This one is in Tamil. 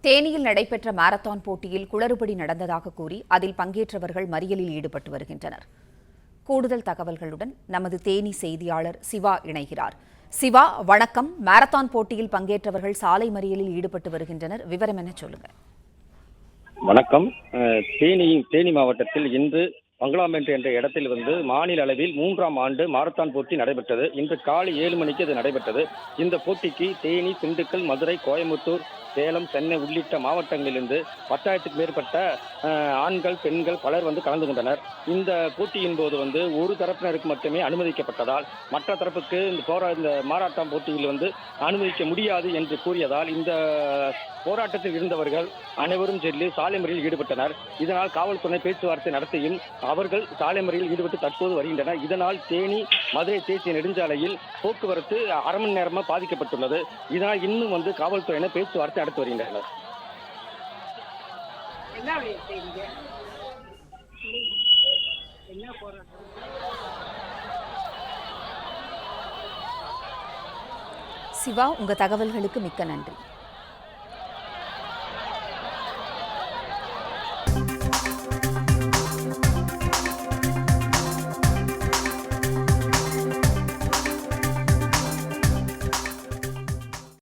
தேனியில் நடைபெற்ற மாரத்தான் போட்டியில் குளறுபடி நடந்ததாக கூறி அதில் பங்கேற்றவர்கள் மறியலில் ஈடுபட்டு வருகின்றனர். கூடுதல் தகவல்களுடன் நமது தேனி செய்தியாளர் சிவா இணைகிறார். சிவா, வணக்கம். மாரத்தான் போட்டியில் பங்கேற்றவர்கள் சாலை மறியலில் ஈடுபட்டு வருகின்றனர். விவரம் என்ன, சொல்லுங்க. வணக்கம். தேனி மாவட்டத்தில் இன்று பங்களாமேட்டு என்ற இடத்தில் மாநில அளவில் 3ஆம் ஆண்டு மாரத்தான் போட்டி நடைபெற்றது. இன்று காலை 7 மணிக்கு இது நடைபெற்றது. இந்த போட்டிக்கு தேனி, திண்டுக்கல், மதுரை, கோயம்புத்தூர், சேலம், சென்னை உள்ளிட்ட மாவட்டங்களிலிருந்து 10,000க்கும் மேற்பட்ட ஆண்கள், பெண்கள் பலர் கலந்து கொண்டனர். இந்த போட்டியின் போது ஒரு தரப்பினருக்கு மட்டுமே அனுமதிக்கப்பட்டதால் மற்ற தரப்புக்கு இந்த மாரத்தான் போட்டியில் அனுமதிக்க முடியாது என்று கூறியதால் இந்த போராட்டத்தில் இருந்தவர்கள் அனைவரும் சென்று சாலை மறியலில் ஈடுபட்டனர். இதனால் காவல்துறை பேச்சுவார்த்தை நடத்தியும் அவர்கள் சாலை மறியலில் ஈடுபட்டு தற்போது வருகின்றனர். இதனால் தேனி மதுரை தேசிய நெடுஞ்சாலையில் போக்குவரத்து அரை மணி நேரமாக பாதிக்கப்பட்டுள்ளது. இதனால் இன்னும் காவல்துறையினர் பேச்சுவார்த்தை நடத்தி வருகின்றனர். சிவா, உங்க தகவல்களுக்கு மிக்க நன்றி.